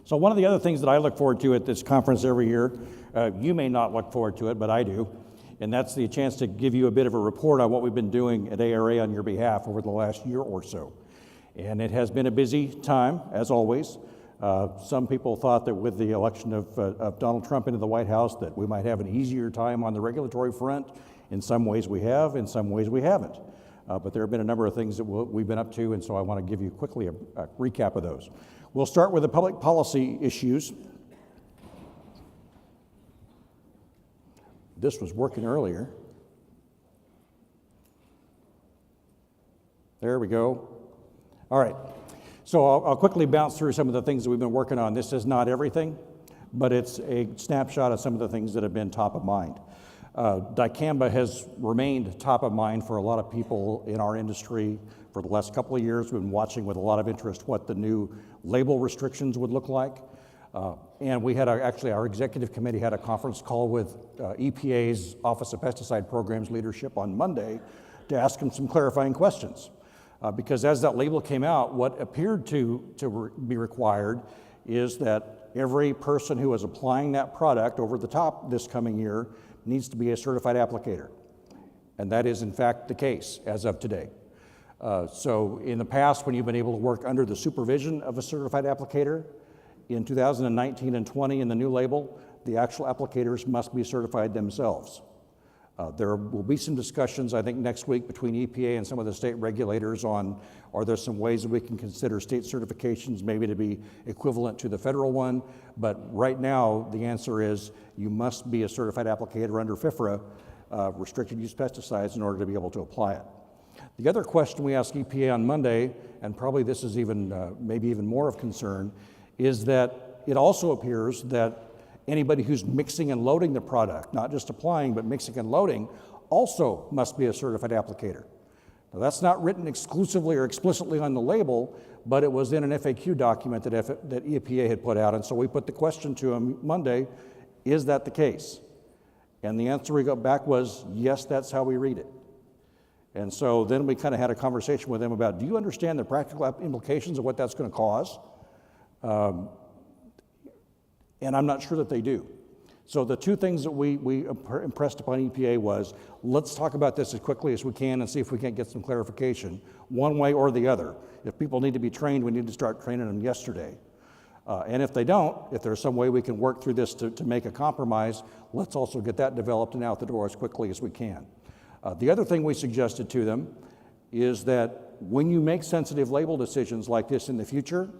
So one of the other things that I look forward to at this conference every year, you may not look forward to it, but I do, and that's the chance to give you a bit of a report on what we've been doing at ARA on your behalf over the last year or so. And it has been a busy time, as always. Some people thought that with the election of Donald Trump into the White House that we might have an easier time on the regulatory front. In some ways we have, in some ways we haven't. But there have been a number of things that we've been up to, and so I want to give you quickly a recap of those. We'll start with the public policy issues. This was working earlier. There we go. All right. So I'll quickly bounce through some of the things that we've been working on. This is not everything, but it's a snapshot of some of the things that have been top of mind. Dicamba has remained top of mind for a lot of people in our industry for the last couple of years. We've been watching with a lot of interest what the new label restrictions would look like. And we had actually our executive committee had a conference call with EPA's Office of Pesticide Programs leadership on Monday to ask them some clarifying questions. Because as that label came out, what appeared to be required is that every person who is applying that product over the top this coming year needs to be a certified applicator. And that is in fact the case as of today. So in the past, when you've been able to work under the supervision of a certified applicator, in 2019 and 20 in the new label, the actual applicators must be certified themselves. There will be some discussions, I think, next week between EPA and some of the state regulators on, are there some ways that we can consider state certifications maybe to be equivalent to the federal one? But right now, the answer is you must be a certified applicator under FIFRA, restricted use pesticides, in order to be able to apply it. The other question we asked EPA on Monday, and probably this is even maybe even more of concern, is that it also appears that anybody who's mixing and loading the product, not just applying, but mixing and loading, also must be a certified applicator. Now, that's not written exclusively or explicitly on the label, but it was in an FAQ document that EPA had put out, and so we put the question to them Monday, is that the case? And the answer we got back was, yes, that's how we read it. And so then we kind of had a conversation with them about, do you understand the practical implications of what that's going to cause? And I'm not sure that they do. So the two things that we impressed upon EPA was, let's talk about this as quickly as we can and see if we can't get some clarification, one way or the other. If people need to be trained, we need to start training them yesterday. And if they don't, if there's some way we can work through this to make a compromise, let's also get that developed and out the door as quickly as we can. The other thing we suggested to them is that when you make sensitive label decisions like this in the future,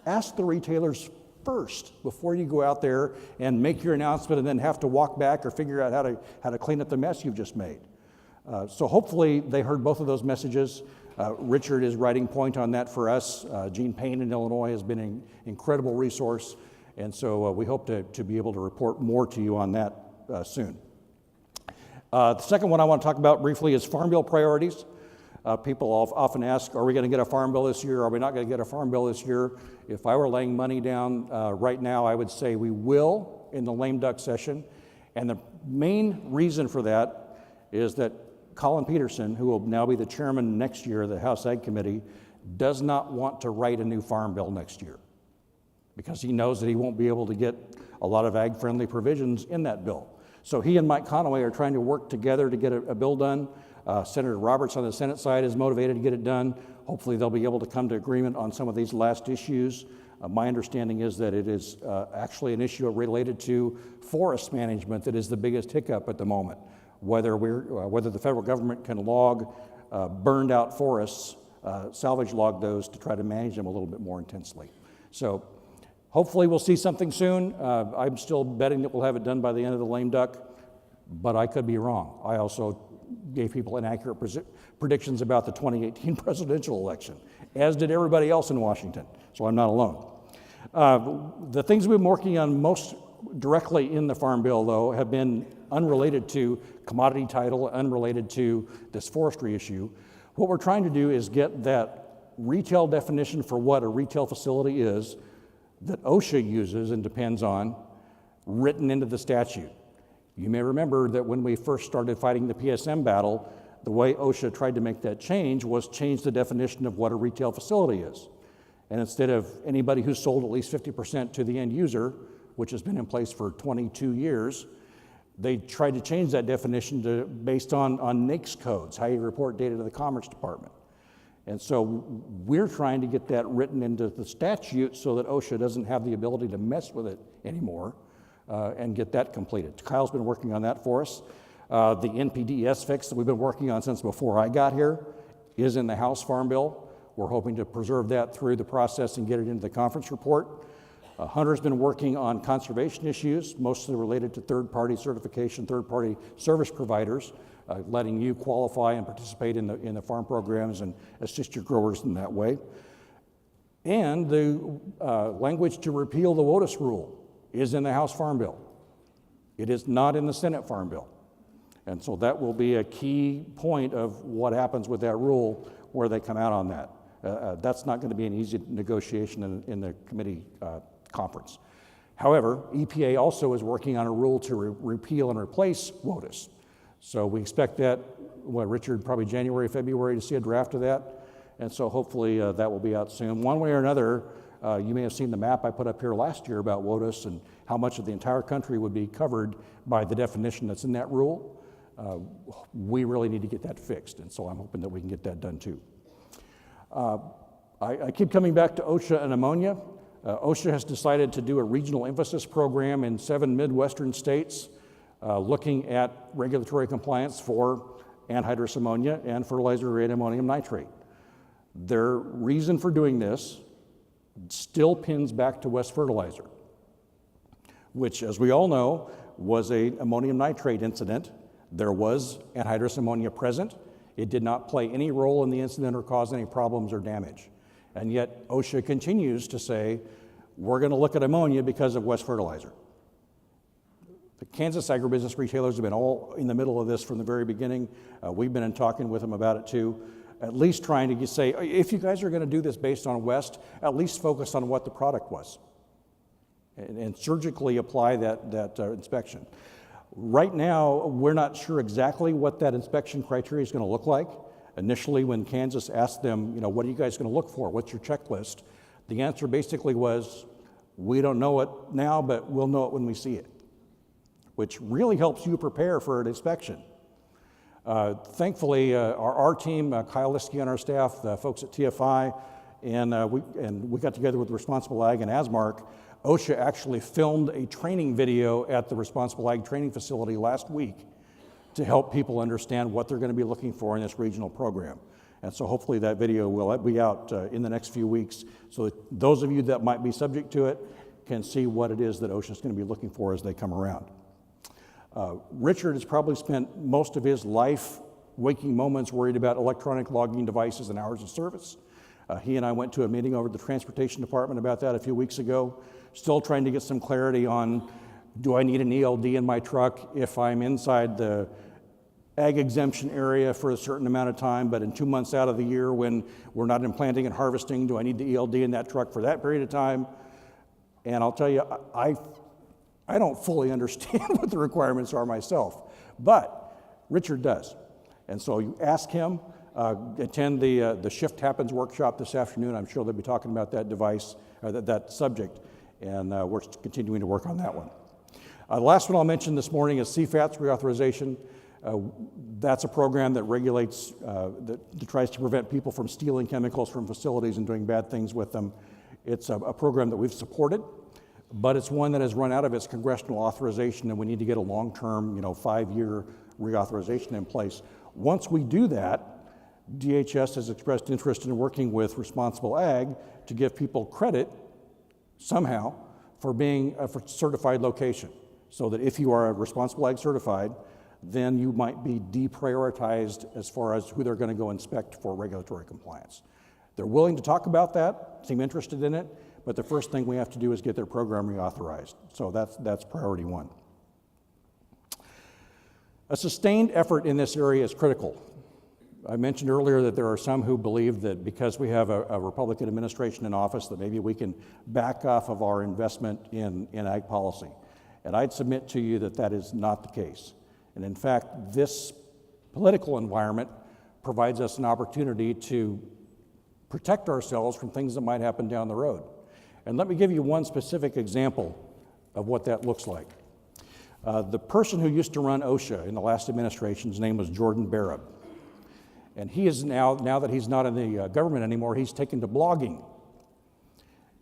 ask the retailers first before you go out there and make your announcement and then have to walk back or figure out how to clean up the mess you've just made. So hopefully they heard both of those messages. Richard is writing point on that for us. Gene Payne in Illinois has been an incredible resource, and so we hope to be able to report more to you on that soon. The second one I want to talk about briefly is Farm Bill priorities. People often ask, are we going to get a farm bill this year? Are we not going to get a farm bill this year? If I were laying money down right now, I would say we will in the lame duck session. And the main reason for that is that Colin Peterson, who will now be the chairman next year of the House Ag Committee, does not want to write a new farm bill next year because he knows that he won't be able to get a lot of ag-friendly provisions in that bill. So he and Mike Conaway are trying to work together to get a bill done. Senator Roberts on the Senate side is motivated to get it done. Hopefully they'll be able to come to agreement on some of these last issues. My understanding is that it is actually an issue related to forest management that is the biggest hiccup at the moment. Whether the federal government can log burned out forests, salvage log those to try to manage them a little bit more intensely. So hopefully we'll see something soon. I'm still betting that we'll have it done by the end of the lame duck, but I could be wrong. I also gave people inaccurate predictions about the 2018 presidential election, as did everybody else in Washington, so I'm not alone. The things we've been working on most directly in the Farm Bill, though, have been unrelated to commodity title, unrelated to this forestry issue. What we're trying to do is get that retail definition for what a retail facility is that OSHA uses and depends on written into the statute. You may remember that when we first started fighting the PSM battle, the way OSHA tried to make that change was change the definition of what a retail facility is. And instead of anybody who's sold at least 50% to the end user, which has been in place for 22 years, they tried to change that definition to based on NAICS codes, how you report data to the Commerce Department. And so we're trying to get that written into the statute so that OSHA doesn't have the ability to mess with it anymore and get that completed. Kyle's been working on that for us. The NPDES fix that we've been working on since before I got here is in the House Farm Bill. We're hoping to preserve that through the process and get it into the conference report. Hunter's been working on conservation issues, mostly related to third-party certification, third-party service providers, letting you qualify and participate in the farm programs and assist your growers in that way. And the language to repeal the WOTUS rule is in the House Farm Bill. It is not in the Senate Farm Bill. And so that will be a key point of what happens with that rule, where they come out on that. That's not going to be an easy negotiation in the committee conference. However, EPA also is working on a rule to repeal and replace WOTUS. So we expect that, Richard, probably January, February to see a draft of that. And so hopefully that will be out soon. One way or another, you may have seen the map I put up here last year about WOTUS and how much of the entire country would be covered by the definition that's in that rule. We really need to get that fixed, and so I'm hoping that we can get that done too. I keep coming back to OSHA and ammonia. OSHA has decided to do a regional emphasis program in 7 Midwestern states, looking at regulatory compliance for anhydrous ammonia and fertilizer-grade ammonium nitrate. Their reason for doing this still pins back to West Fertilizer, which, as we all know, was an ammonium nitrate incident. There was anhydrous ammonia present. It did not play any role in the incident or cause any problems or damage. And yet OSHA continues to say, we're going to look at ammonia because of West Fertilizer. The Kansas agribusiness retailers have been all in the middle of this from the very beginning. We've been in talking with them about it too, at least trying to say, if you guys are going to do this based on West, at least focus on what the product was and surgically apply that inspection. Right now, we're not sure exactly what that inspection criteria is going to look like. Initially, when Kansas asked them, what are you guys going to look for? What's your checklist? The answer basically was, we don't know it now, but we'll know it when we see it, which really helps you prepare for an inspection. Thankfully, our team, Kyle Liskey on our staff, the folks at TFI, and we got together with Responsible Ag and ASMARC. OSHA actually filmed a training video at the Responsible Ag training facility last week to help people understand what they're going to be looking for in this regional program. And so hopefully that video will be out in the next few weeks so that those of you that might be subject to it can see what it is that OSHA is going to be looking for as they come around. Richard has probably spent most of his life, waking moments, worried about electronic logging devices and hours of service. He and I went to a meeting over at the Transportation Department about that a few weeks ago, still trying to get some clarity on, do I need an ELD in my truck if I'm inside the ag exemption area for a certain amount of time, but in 2 months out of the year when we're not in planting and harvesting, do I need the ELD in that truck for that period of time? And I'll tell you, I don't fully understand what the requirements are myself, but Richard does. And so you ask him, attend the Shift Happens workshop this afternoon. I'm sure they'll be talking about that device, or that subject, and we're continuing to work on that one. The last one I'll mention this morning is CFATS reauthorization. That's a program that regulates, that tries to prevent people from stealing chemicals from facilities and doing bad things with them. It's a program that we've supported, but it's one that has run out of its congressional authorization, and we need to get a long-term, 5-year reauthorization in place. Once we do that, DHS has expressed interest in working with Responsible Ag to give people credit somehow for being a certified location, so that if you are a Responsible Ag certified, then you might be deprioritized as far as who they're going to go inspect for regulatory compliance. They're willing to talk about that, seem interested in it, but the first thing we have to do is get their program reauthorized. So that's priority one. A sustained effort in this area is critical. I mentioned earlier that there are some who believe that because we have a Republican administration in office that maybe we can back off of our investment in ag policy. And I'd submit to you that that is not the case. And in fact, this political environment provides us an opportunity to protect ourselves from things that might happen down the road. And let me give you one specific example of what that looks like. The person who used to run OSHA in the last administration's name was Jordan Barab. And he is now that he's not in the government anymore, he's taken to blogging.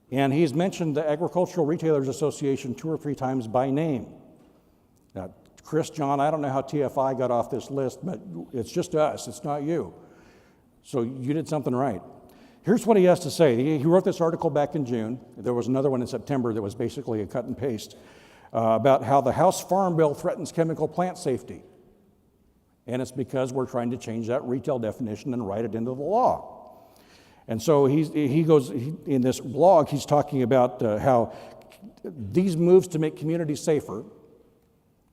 And he's mentioned the Agricultural Retailers Association 2 or 3 times by name. Now, Chris, John, I don't know how TFI got off this list, but it's just us, it's not you. So you did something right. Here's what he has to say. He wrote this article back in June. There was another one in September that was basically a cut and paste about how the House Farm Bill threatens chemical plant safety. And it's because we're trying to change that retail definition and write it into the law. And so he goes, in this blog, he's talking about how these moves to make communities safer,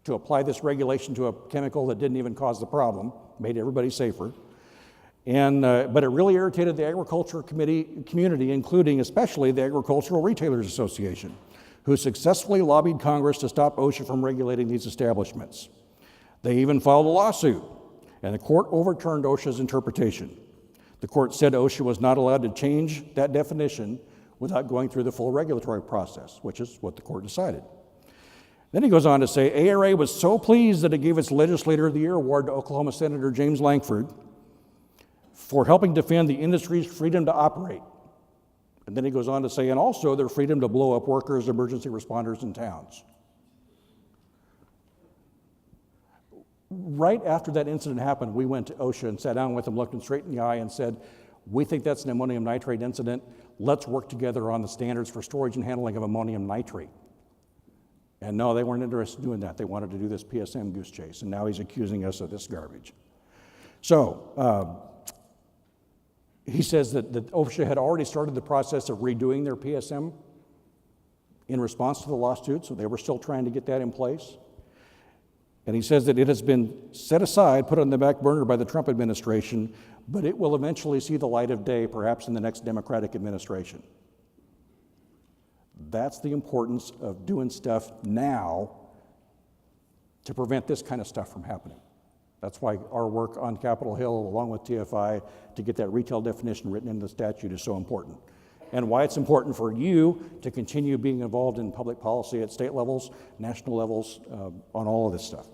to apply this regulation to a chemical that didn't even cause the problem, made everybody safer. And, but it really irritated the agriculture community, including especially the Agricultural Retailers Association, who successfully lobbied Congress to stop OSHA from regulating these establishments. They even filed a lawsuit, and the court overturned OSHA's interpretation. The court said OSHA was not allowed to change that definition without going through the full regulatory process, which is what the court decided. Then he goes on to say, ARA was so pleased that it gave its Legislator of the Year award to Oklahoma Senator James Lankford for helping defend the industry's freedom to operate. And then he goes on to say, and also their freedom to blow up workers, emergency responders in towns. Right after that incident happened, we went to OSHA and sat down with them, looked them straight in the eye and said, we think that's an ammonium nitrate incident. Let's work together on the standards for storage and handling of ammonium nitrate. And no, they weren't interested in doing that. They wanted to do this PSM goose chase, and now he's accusing us of this garbage. So he says that OSHA had already started the process of redoing their PSM in response to the lawsuit, so they were still trying to get that in place. And he says that it has been set aside, put on the back burner by the Trump administration, but it will eventually see the light of day, perhaps in the next Democratic administration. That's the importance of doing stuff now to prevent this kind of stuff from happening. That's why our work on Capitol Hill, along with TFI, to get that retail definition written into the statute is so important. And why it's important for you to continue being involved in public policy at state levels, national levels, on all of this stuff.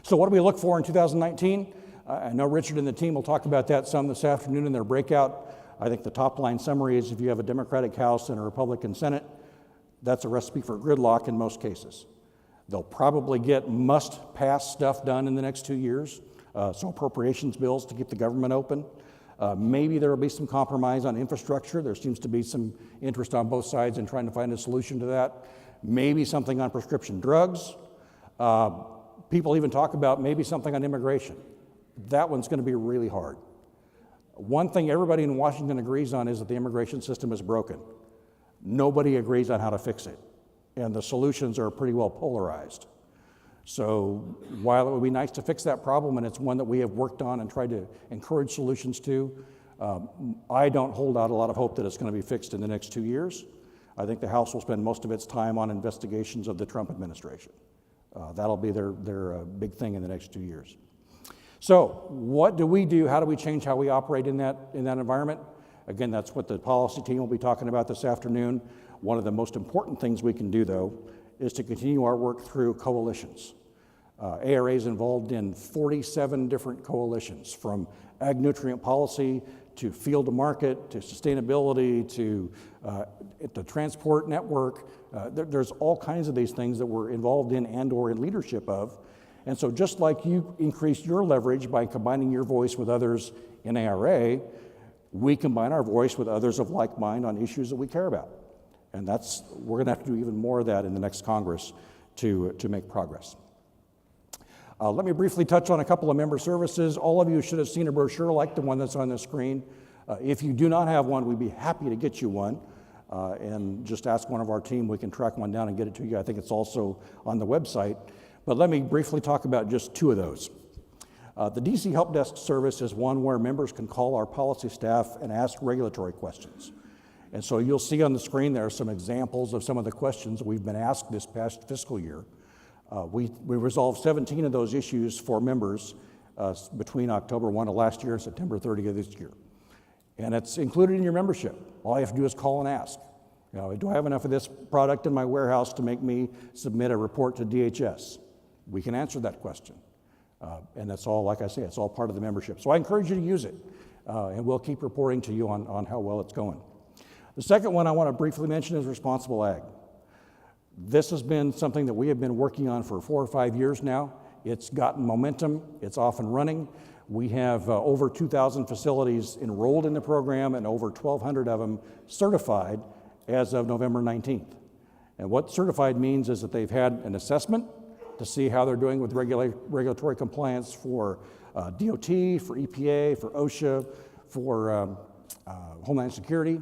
So what do we look for in 2019? I know Richard and the team will talk about that some this afternoon in their breakout. I think the top line summary is if you have a Democratic House and a Republican Senate, that's a recipe for gridlock in most cases. They'll probably get must-pass stuff done in the next 2 years, so appropriations bills to keep the government open. Maybe there will be some compromise on infrastructure. There seems to be some interest on both sides in trying to find a solution to that. Maybe something on prescription drugs. People even talk about maybe something on immigration. That one's going to be really hard. One thing everybody in Washington agrees on is that the immigration system is broken. Nobody agrees on how to fix it, and the solutions are pretty well polarized. So while it would be nice to fix that problem, and it's one that we have worked on and tried to encourage solutions to, I don't hold out a lot of hope that it's going to be fixed in the next 2 years. I think the House will spend most of its time on investigations of the Trump administration. That'll be their big thing in the next 2 years. So what do we do? How do we change how we operate in that environment? Again, that's what the policy team will be talking about this afternoon. One of the most important things we can do, though, is to continue our work through coalitions. ARA is involved in 47 different coalitions, from ag nutrient policy to field to market to sustainability to the transport network. There's all kinds of these things that we're involved in and or in leadership of. And so just like you increase your leverage by combining your voice with others in ARA, we combine our voice with others of like mind on issues that we care about. And we're going to have to do even more of that in the next Congress to make progress. Let me briefly touch on a couple of member services. All of you should have seen a brochure like the one that's on the screen. If you do not have one, we'd be happy to get you one. And just ask one of our team, we can track one down and get it to you. I think it's also on the website. But let me briefly talk about just 2 of those. The DC Help Desk service is one where members can call our policy staff and ask regulatory questions. And so you'll see on the screen there are some examples of some of the questions we've been asked this past fiscal year. We resolved 17 of those issues for members between October 1 of last year and September 30 of this year. And it's included in your membership. All you have to do is call and ask. You know, do I have enough of this product in my warehouse to make me submit a report to DHS? We can answer that question. And that's all, like I say, it's all part of the membership. So I encourage you to use it, and we'll keep reporting to you on how well it's going. The second one I want to briefly mention is responsible ag. This has been something that we have been working on for 4 or 5 years now. It's gotten momentum, it's off and running. We have over 2,000 facilities enrolled in the program and over 1,200 of them certified as of November 19th. And what certified means is that they've had an assessment to see how they're doing with regulatory compliance for DOT, for EPA, for OSHA, for Homeland Security,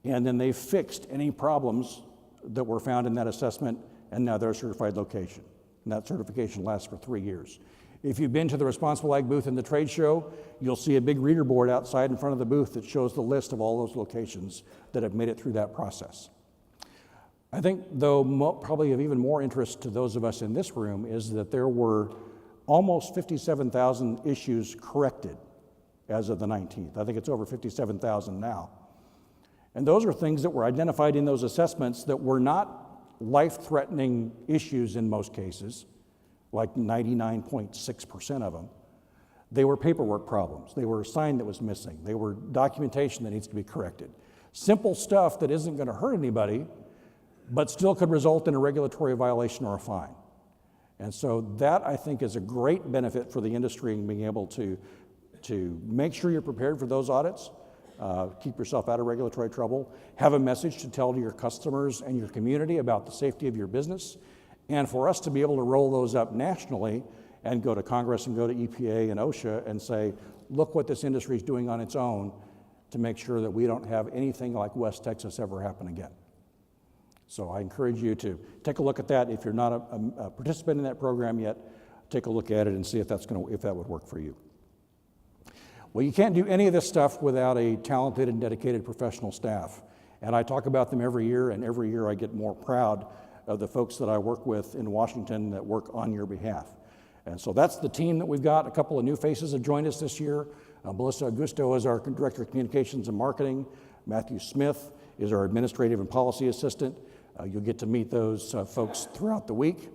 and then they've fixed any problems that were found in that assessment, and now they're a certified location. And that certification lasts for 3 years. If you've been to the Responsible Ag booth in the trade show, you'll see a big reader board outside in front of the booth that shows the list of all those locations that have made it through that process. I think, though, probably of even more interest to those of us in this room is that there were almost 57,000 issues corrected as of the 19th. I think it's over 57,000 now. And those are things that were identified in those assessments that were not life-threatening issues in most cases, like 99.6% of them. They were paperwork problems. They were a sign that was missing. They were documentation that needs to be corrected. Simple stuff that isn't going to hurt anybody, but still could result in a regulatory violation or a fine. And so that, I think, is a great benefit for the industry in being able to make sure you're prepared for those audits, keep yourself out of regulatory trouble, have a message to tell to your customers and your community about the safety of your business, and for us to be able to roll those up nationally and go to Congress and go to EPA and OSHA and say, look what this industry is doing on its own to make sure that we don't have anything like West Texas ever happen again. So I encourage you to take a look at that. If you're not a participant in that program yet, take a look at it and see if that would work for you. Well, you can't do any of this stuff without a talented and dedicated professional staff. And I talk about them every year, and every year I get more proud of the folks that I work with in Washington that work on your behalf. And so that's the team that we've got. A couple of new faces have joined us this year. Melissa Augusto is our Director of Communications and Marketing. Matthew Smith is our Administrative and Policy Assistant. You'll get to meet those folks throughout the week.